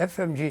FMG,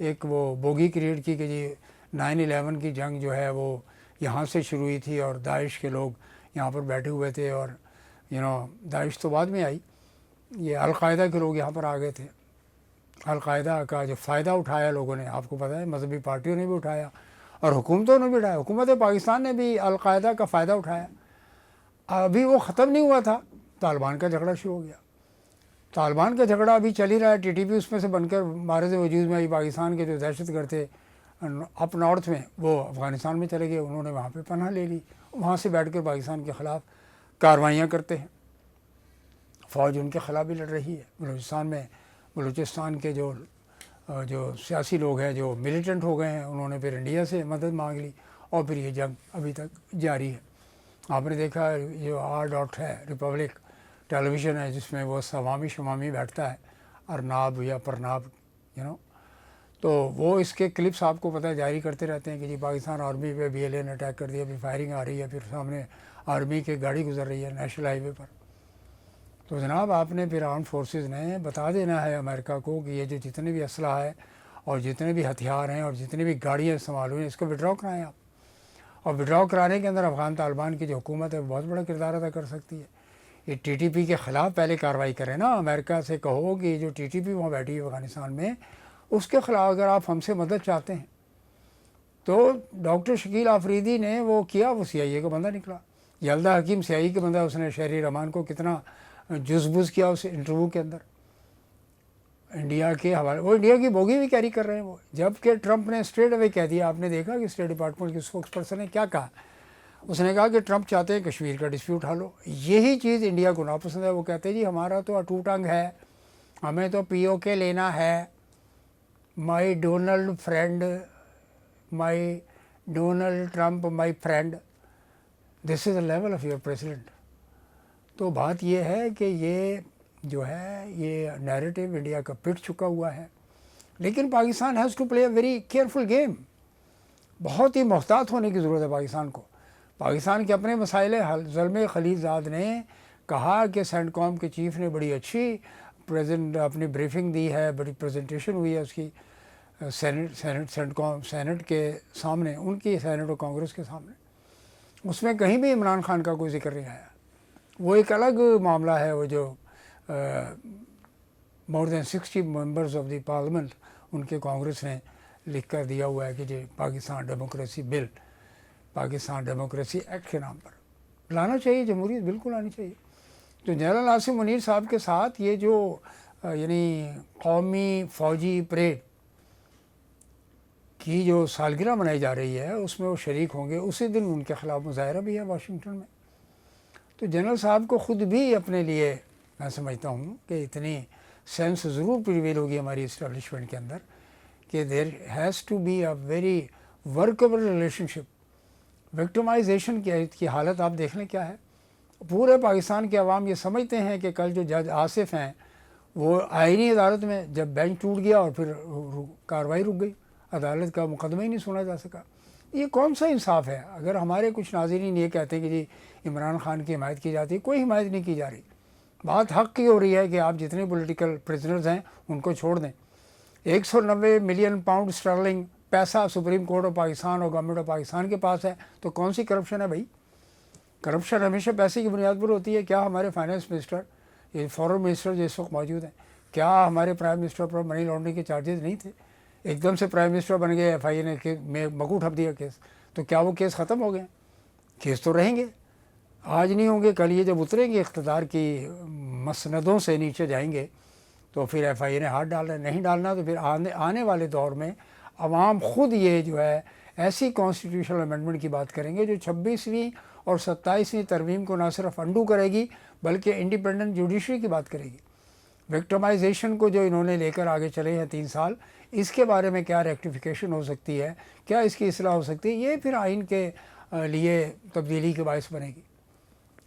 ایک وہ bogie create کی کہ جی 9/11 کی جنگ جو ہے وہ یہاں سے شروع ہوئی تھی اور داعش کے لوگ یہاں پر بیٹھے ہوئے تھے، اور داعش تو بعد میں آئی، یہ القاعدہ کے لوگ یہاں پر آ گئے تھے۔ القاعدہ کا جو فائدہ اٹھایا لوگوں نے، آپ کو پتہ ہے مذہبی پارٹیوں نے بھی اٹھایا اور حکومتوں نے بھی اٹھایا، حکومت پاکستان نے بھی القاعدہ کا فائدہ اٹھایا۔ ابھی وہ ختم نہیں ہوا تھا، طالبان کا جھگڑا شروع ہو گیا۔ طالبان کا جھگڑا ابھی چل ہی رہا ہے، TTP اس میں سے بن کر معرض وجود میں آئی۔ پاکستان کے جو دہشت گرد تھے اپ نارتھ میں، وہ افغانستان میں چلے گئے، انہوں نے وہاں پہ پناہ لے لی، وہاں سے بیٹھ کر پاکستان کے خلاف کاروائیاں کرتے ہیں۔ فوج ان کے خلاف بھی لڑ رہی ہے بلوچستان میں۔ بلوچستان کے جو سیاسی لوگ ہیں جو ملیٹنٹ ہو گئے ہیں، انہوں نے پھر انڈیا سے مدد مانگ لی، اور پھر یہ جنگ ابھی تک جاری ہے۔ آپ نے دیکھا جو R. ہے ریپبلک ٹیلی ویژن ہے، جس میں وہ عوامی شمامی بیٹھتا ہے، ارناب یا پرناب تو وہ اس کے کلپس آپ کو پتہ ہے جاری کرتے رہتے ہیں کہ جی پاکستان آرمی پہ BLA نے اٹیک کر دیا، پھر فائرنگ آ رہی ہے، پھر سامنے آرمی کی گاڑی گزر رہی ہے نیشنل ہائی وے پر۔ تو جناب آپ نے پھر آرم فورسز نے بتا دینا ہے امریکہ کو کہ یہ جو جتنے بھی اسلحہ ہے اور جتنے بھی ہتھیار ہیں اور جتنی بھی گاڑیاں استعمال ہوئی ہیں، اس کو وڈرا کرائیں آپ۔ اور وڈرا کرانے کے اندر افغان طالبان کی جو حکومت ہے بہت بڑا کردار ادا کر سکتی ہے۔ یہ TTP کے خلاف پہلے کارروائی کریں نا، امریکہ سے کہو کہ جو TTP وہاں بیٹھی ہے افغانستان میں، اس کے خلاف اگر آپ ہم سے مدد چاہتے ہیں تو ڈاکٹر شکیل آفریدی نے وہ کیا، وہ CIA کا بندہ نکلا۔ یلدا حکیم CIA کا بندہ، اس نے شہری رحمان کو کتنا جزبز کیا اس انٹرویو کے اندر انڈیا کے حوالے، وہ انڈیا کی بوگی بھی کیری کر رہے ہیں وہ، جب کہ ٹرمپ نے اسٹریٹ اوے کہہ دیا۔ آپ نے دیکھا کہ اسٹیٹ ڈپارٹمنٹ کے اسپوکس پرسن نے کیا کہا، اس نے کہا کہ ٹرمپ چاہتے ہیں کشمیر کا ڈسپیوٹ حل ہو۔ یہی چیز انڈیا کو ناپسند ہے، وہ کہتے ہیں جی ہمارا تو اٹوٹ انگ ہے، ہمیں تو POK لینا ہے، my Donald friend, my Donald Trump my friend, this is the level of your president. تو بات یہ ہے کہ یہ جو ہے یہ نیریٹو انڈیا کا پٹ چکا ہوا ہے، لیکن Pakistan has to play a very careful game. بہت ہی محتاط ہونے کی ضرورت ہے پاکستان کو۔ پاکستان کے اپنے مسائل حل، زلمے خلیل زاد نے کہا کہ سینٹ کام کے چیف نے بڑی اچھی اپنی بریفنگ دی ہے، بڑی پریزنٹیشن ہوئی ہے اس کی سینٹ کے سامنے، ان کی سینٹ اور کانگریس کے سامنے۔ اس میں کہیں بھی عمران خان کا کوئی ذکر نہیں آیا۔ وہ ایک الگ معاملہ ہے، وہ جو مور دین 60 ممبرز آف دی پارلیمنٹ ان کے کانگریس نے لکھ کر دیا ہوا ہے کہ جی پاکستان ڈیموکریسی بل، پاکستان ڈیموکریسی ایکٹ کے نام پر لانا چاہیے، جمہوریت بالکل آنی چاہیے۔ تو جنرل عاصم منیر صاحب کے ساتھ یہ جو یعنی قومی فوجی پریڈ کی جو سالگرہ منائی جا رہی ہے اس میں وہ شریک ہوں گے، اسی دن ان کے خلاف مظاہرہ بھی ہے واشنگٹن میں۔ تو جنرل صاحب کو خود بھی اپنے لیے میں سمجھتا ہوں کہ اتنی سینس ضرور پریویل ہوگی ہماری اسٹیبلشمنٹ کے اندر کہ there has to be a very workable relationship. Victimization کی حالت آپ دیکھ لیں کیا ہے۔ پورے پاکستان کے عوام یہ سمجھتے ہیں کہ کل جو جج آصف ہیں وہ آئینی عدالت میں جب بینچ ٹوٹ گیا اور پھر کارروائی رک گئی، عدالت کا مقدمہ ہی نہیں سنا جا سکا۔ یہ کون سا انصاف ہے؟ اگر ہمارے کچھ ناظرین یہ کہتے ہیں کہ جی عمران خان کی حمایت کی جاتی ہے، کوئی حمایت نہیں کی جا رہی۔ بات حق کی ہو رہی ہے کہ آپ جتنے پولیٹیکل پرزنرز ہیں ان کو چھوڑ دیں۔ 190 ملین پاؤنڈ اسٹرلنگ پیسہ سپریم کورٹ آف پاکستان اور گورنمنٹ آف پاکستان کے پاس ہے، تو کون سی کرپشن ہے بھائی؟ کرپشن ہمیشہ پیسے کی بنیاد پر ہوتی ہے۔ کیا ہمارے فائنانس منسٹر، یہ فورن منسٹر جو اس وقت موجود ہیں، کیا ہمارے پرائم منسٹر پر منی لانڈرنگ کے چارجز نہیں تھے؟ ایک دم سے پرائم منسٹر بن گئے، FIA نے میں مگو ٹھپ دیا کیس، تو کیا وہ کیس ختم ہو گئے؟ کیس تو رہیں گے، آج نہیں ہوں گے، کل یہ جب اتریں گے اقتدار کی مسندوں سے نیچے جائیں گے تو پھر FIA نے ہاتھ ڈالنا، نہیں ڈالنا تو پھر آنے والے دور میں عوام خود یہ جو ہے ایسی کانسٹیٹیوشنل امینڈمنٹ کی بات کریں گے جو 26ویں اور 27ویں ترمیم کو نہ صرف انڈو کرے گی بلکہ انڈیپینڈنٹ جوڈیشری کی بات کرے گی۔ وکٹمائزیشن کو جو انہوں نے لے کر آگے چلے ہیں 3 سال، اس کے بارے میں کیا ریکٹیفیکیشن ہو سکتی ہے، کیا اس کی اصلاح ہو سکتی ہے، یہ پھر آئین کے لیے تبدیلی کا باعث بنے گی،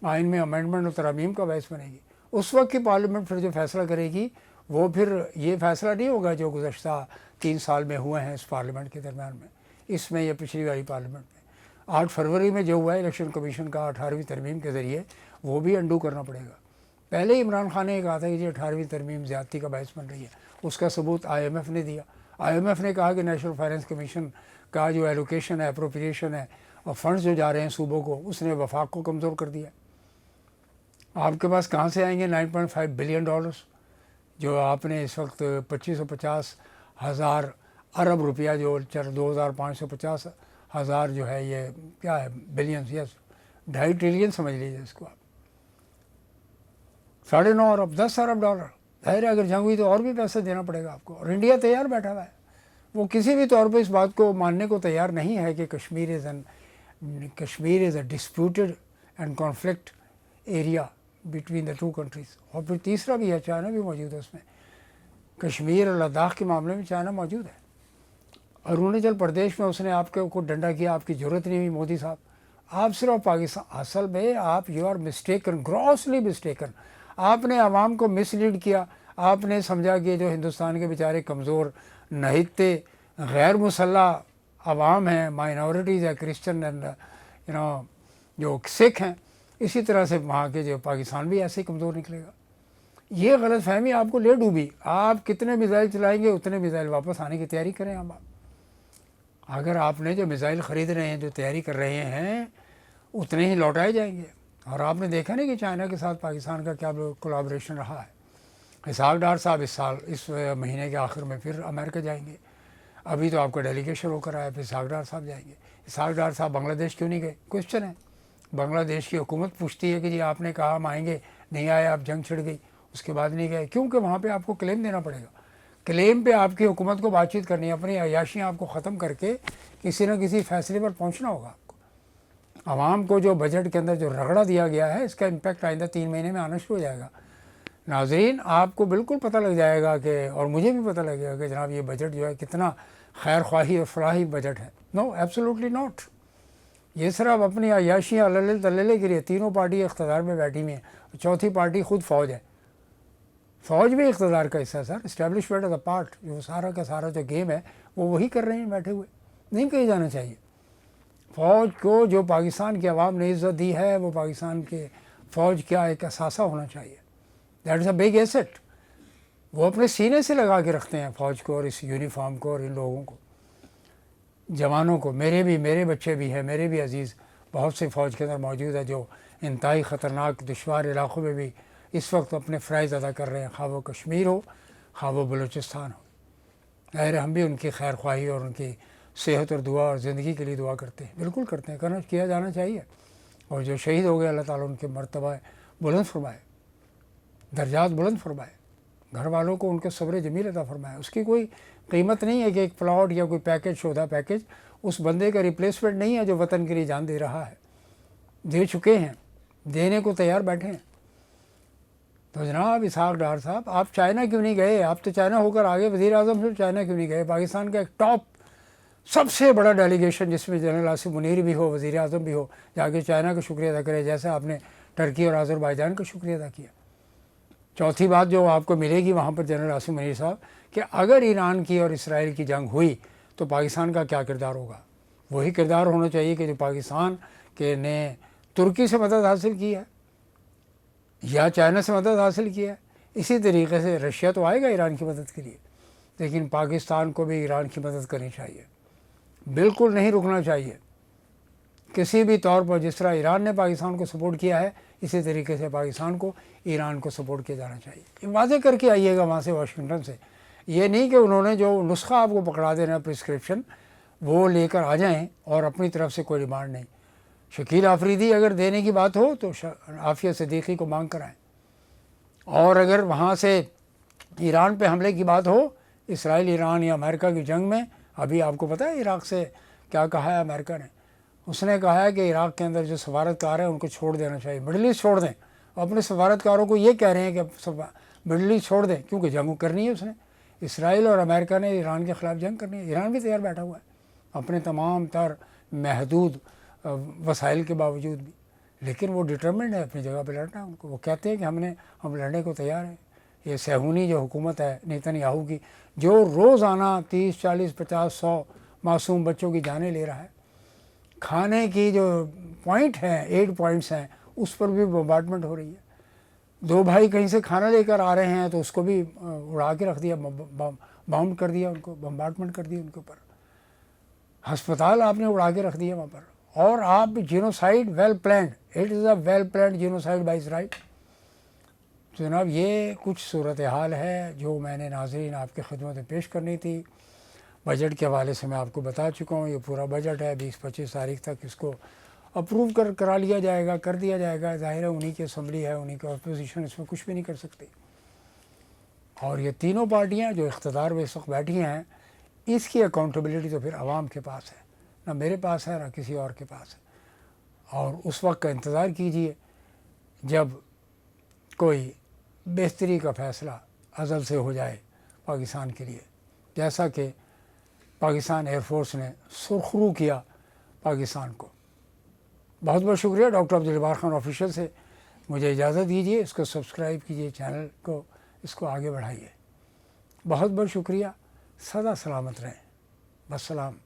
آئین میں امینڈمنٹ اور ترامیم کا باعث بنے گی۔ اس وقت کی پارلیمنٹ پھر جو فیصلہ کرے گی وہ پھر یہ فیصلہ نہیں ہوگا جو گزشتہ 3 سال میں ہوئے ہیں اس پارلیمنٹ کے درمیان میں، اس میں یا پچھلی والی پارلیمنٹ میں۔ 8 فروری میں جو ہوا ہے الیکشن کمیشن کا 18ویں ترمیم کے ذریعے، وہ بھی انڈو کرنا پڑے گا۔ پہلے ہی عمران خان نے کہا تھا کہ یہ 18ویں ترمیم زیادتی کا باعث بن رہی ہے، اس کا ثبوت IMF نے دیا۔ IMF نے کہا کہ نیشنل فائنینس کمیشن کا جو ایلوکیشن ہے، اپروپریشن ہے اور فنڈز جو جا رہے ہیں صوبوں کو، اس نے وفاق کو کمزور کر دیا۔ آپ کے پاس کہاں سے آئیں گے 9.5 بلین ڈالرز جو آپ نے اس وقت 2550,000 ارب روپیہ جو 2550,000 جو ہے، یہ کیا ہے بلینز، یس 2.5 ٹریلین سمجھ لیجیے اس کو آپ، 9.5 ارب 10 ارب ڈالر۔ ظاہر ہے اگر جنگ ہوئی تو اور بھی پیسہ دینا پڑے گا آپ کو، اور انڈیا تیار بیٹھا ہوا ہے، وہ کسی بھی طور پہ اس بات کو ماننے کو تیار نہیں ہے کہ Kashmir is a disputed and conflict area between the two countries. اور پھر تیسرا بھی ہے، چائنا بھی موجود ہے اس میں، کشمیر اور لداخ کے معاملے میں چائنا موجود ہے۔ اروناچل پردیش میں اس نے آپ کے کو ڈنڈا کیا، آپ کی ضرورت نہیں ہوئی مودی صاحب، آپ صرف پاکستان، اصل میں آپ یو آر مسٹیکن، گراسلی مسٹیکن، آپ نے عوام کو مس لیڈ کیا، آپ نے سمجھا کہ جو ہندوستان کے بیچارے کمزور نہتے غیر مسلح عوام ہیں، مائنورٹیز ہے، کرسچن اینڈ جو سکھ ہیں، اسی طرح سے وہاں کے جو پاکستان بھی ایسے ہی کمزور نکلے گا۔ یہ غلط فہمی آپ کو لے ڈوبی، آپ کتنے میزائل چلائیں گے اتنے میزائل واپس آنے کی تیاری کریں۔ اب اگر آپ نے جو میزائل خرید رہے ہیں، جو تیاری کر رہے ہیں، اتنے ہی لوٹائے جائیں گے۔ اور آپ نے دیکھا نہیں کہ چائنا کے ساتھ پاکستان کا کیا کولیبریشن رہا ہے۔ اسحاق ڈار صاحب اس مہینے کے آخر میں پھر امریکہ جائیں گے، ابھی تو آپ کا ڈیلیگیشن ہو کر آیا، پھر اسحاق ڈار صاحب جائیں گے۔ اسحاق ڈار صاحب بنگلہ دیش کیوں نہیں گئے؟ کوشچن ہے، بنگلہ دیش کی حکومت پوچھتی ہے کہ جی آپ نے کہا ہم آئیں گے، نہیں آئے، آپ جنگ چھڑ گئی، اس کے بعد نہیں گئے، کیونکہ وہاں پہ آپ کو کلیم دینا پڑے گا، کلیم پہ آپ کی حکومت کو بات چیت کرنی ہے، اپنی عیاشیاں آپ کو ختم کر کے کسی نہ کسی فیصلے پر پہنچنا ہوگا آپ کو۔ عوام کو جو بجٹ کے اندر جو رگڑا دیا گیا ہے، اس کا امپیکٹ آئندہ 3 مہینے میں آنا شروع ہو جائے گا۔ ناظرین، آپ کو بالکل پتہ لگ جائے گا کہ، اور مجھے بھی پتہ لگے گا کہ جناب یہ بجٹ جو ہے کتنا خیر خواہی اور فلاحی بجٹ ہے۔ نو، ایبسولوٹلی ناٹ۔ یہ صرف اپنی عیاشیاں للے تللے کے لیے، تینوں پارٹی اقتدار میں بیٹھی ہوئی ہیں، چوتھی پارٹی خود فوج ہے، فوج بھی اقتدار کا حصہ ہے سر، اسٹیبلشمنٹ آف دا پارٹ، جو سارا کا سارا جو گیم ہے وہ وہی کر رہے ہیں بیٹھے ہوئے، نہیں کہیں جانا چاہیے۔ فوج کو جو پاکستان کی عوام نے عزت دی ہے، وہ پاکستان کے فوج کا ایک اثاثہ ہونا چاہیے، that is a big asset. وہ اپنے سینے سے لگا کے رکھتے ہیں فوج کو اور اس یونیفارم کو اور ان لوگوں کو، جوانوں کو۔ میرے بچے بھی ہیں، میرے بھی عزیز بہت سے فوج کے اندر موجود ہے جو انتہائی خطرناک دشوار علاقوں میں بھی اس وقت اپنے فرائض ادا کر رہے ہیں، خواہ وہ کشمیر ہو، خواہ وہ بلوچستان ہو۔ ظاہر ہم بھی ان کی خیر خواہی اور ان کی صحت اور دعا اور زندگی کے لیے دعا کرتے ہیں، بالکل کرتے ہیں، کیا جانا چاہیے۔ اور جو شہید ہو گئے، اللہ تعالیٰ ان کے مرتبہ بلند فرمائے، درجات بلند فرمائے، گھر والوں کو ان کے صبر جمیل عطا فرمائے۔ اس کی کوئی قیمت نہیں ہے کہ ایک پلاٹ یا کوئی پیکج، شودا پیکج اس بندے کا ریپلیسمنٹ نہیں ہے جو وطن کے لیے جان دے رہا ہے، دے چکے ہیں، دینے کو تیار بیٹھے ہیں۔ تو جناب اسحاق ڈار صاحب، آپ چائنا کیوں نہیں گئے؟ آپ تو چائنا ہو کر آگے، وزیر اعظم سے چائنا کیوں نہیں گئے؟ پاکستان کا ایک ٹاپ سب سے بڑا ڈیلیگیشن جس میں جنرل آصف منیر بھی ہو، وزیر اعظم بھی ہو، جا کے چائنا کا شکریہ ادا کرے، جیسے آپ نے ٹرکی اور آذربائیجان کا شکریہ ادا کیا۔ چوتھی بات جو آپ کو ملے گی وہاں پر جنرل آصف منیر صاحب، کہ اگر ایران کی اور اسرائیل کی جنگ ہوئی تو پاکستان کا کیا کردار ہوگا؟ وہی کردار ہونا چاہیے کہ جو پاکستان کے نے ترکی سے مدد حاصل کی ہے یا چائنا سے مدد حاصل کی ہے، اسی طریقے سے رشیا تو آئے گا ایران کی مدد کے لیے، لیکن پاکستان کو بھی ایران کی مدد کرنی چاہیے، بالکل نہیں رکنا چاہیے کسی بھی طور پر۔ جس طرح ایران نے پاکستان کو سپورٹ کیا ہے، اسی طریقے سے پاکستان کو ایران کو سپورٹ کیا جانا چاہیے۔ یہ واضح کر کے آئیے گا وہاں سے، واشنگٹن سے، یہ نہیں کہ انہوں نے جو نسخہ آپ کو پکڑا دینا ہے، پرسکرپشن، وہ لے کر آ جائیں اور اپنی طرف سے کوئی ڈیمانڈ نہیں۔ شکیل آفریدی اگر دینے کی بات ہو تو عافیہ صدیقی کو مانگ کر آئیں، اور اگر وہاں سے ایران پہ حملے کی بات ہو، اسرائیل ایران یا امریکہ کی جنگ میں، ابھی آپ کو پتہ ہے عراق سے کیا کہا ہے امریکہ نے؟ اس نے کہا ہے کہ عراق کے اندر جو سفارتکار ہیں ان کو چھوڑ دینا چاہیے، مڈل ایسٹ چھوڑ دیں، اور اپنے سفارتکاروں کو یہ کہہ رہے ہیں کہ مڈل ایسٹ چھوڑ دیں، کیونکہ جنگ کرنی ہے اس نے۔ اسرائیل اور امریکہ نے ایران کے خلاف جنگ کرنی ہے، ایران بھی تیار بیٹھا ہوا ہے اپنے تمام تر محدود وسائل کے باوجود بھی، لیکن وہ ڈٹرمنڈ ہے اپنی جگہ پہ لڑنا ہے ان کو۔ وہ کہتے ہیں کہ ہم لڑنے کو تیار ہیں۔ یہ صہیونی جو حکومت ہے نیتن یاہو کی، جو روزانہ 30، 40، 50، 100 معصوم بچوں کی جانیں لے رہا ہے، کھانے کی جو پوائنٹ ہیں، 8 پوائنٹس ہیں، اس پر بھی بمبارڈمنٹ ہو رہی ہے۔ 2 بھائی کہیں سے کھانا لے کر آ رہے ہیں تو اس کو بھی اڑا کے رکھ دیا، باؤنڈ کر دیا ان کو، بمبارڈمنٹ کر دی ان کے اوپر، ہسپتال آپ نے اڑا کے رکھ دیا وہاں پر، اور آپ genocide well planned, it is a well planned genocide by Israel. جناب یہ کچھ صورتحال ہے جو میں نے ناظرین آپ کی خدمت میں پیش کرنی تھی۔ بجٹ کے حوالے سے میں آپ کو بتا چکا ہوں، یہ پورا بجٹ ہے، 20-25 تاریخ تک اس کو اپروو کرا لیا جائے گا، کر دیا جائے گا۔ ظاہر ہے انہی کی اسمبلی ہے، انہی کا اپوزیشن اس میں کچھ بھی نہیں کر سکتی، اور یہ تینوں پارٹیاں جو اقتدار میں اس وقت بیٹھی ہیں، اس کی اکاؤنٹیبلٹی تو پھر عوام کے پاس ہے، نہ میرے پاس ہے نہ کسی اور کے پاس ہے۔ اور اس وقت کا انتظار کیجئے جب کوئی بہتری کا فیصلہ ازل سے ہو جائے پاکستان کے لیے، جیسا کہ پاکستان ایئر فورس نے سرخرو کیا پاکستان کو۔ بہت بہت شکریہ ڈاکٹر عبدالجبار خان آفیشیل سے، مجھے اجازت دیجیے، اس کو سبسکرائب کیجیے، چینل کو اس کو آگے بڑھائیے۔ بہت بہت شکریہ، سدا سلامت رہیں، والسلام۔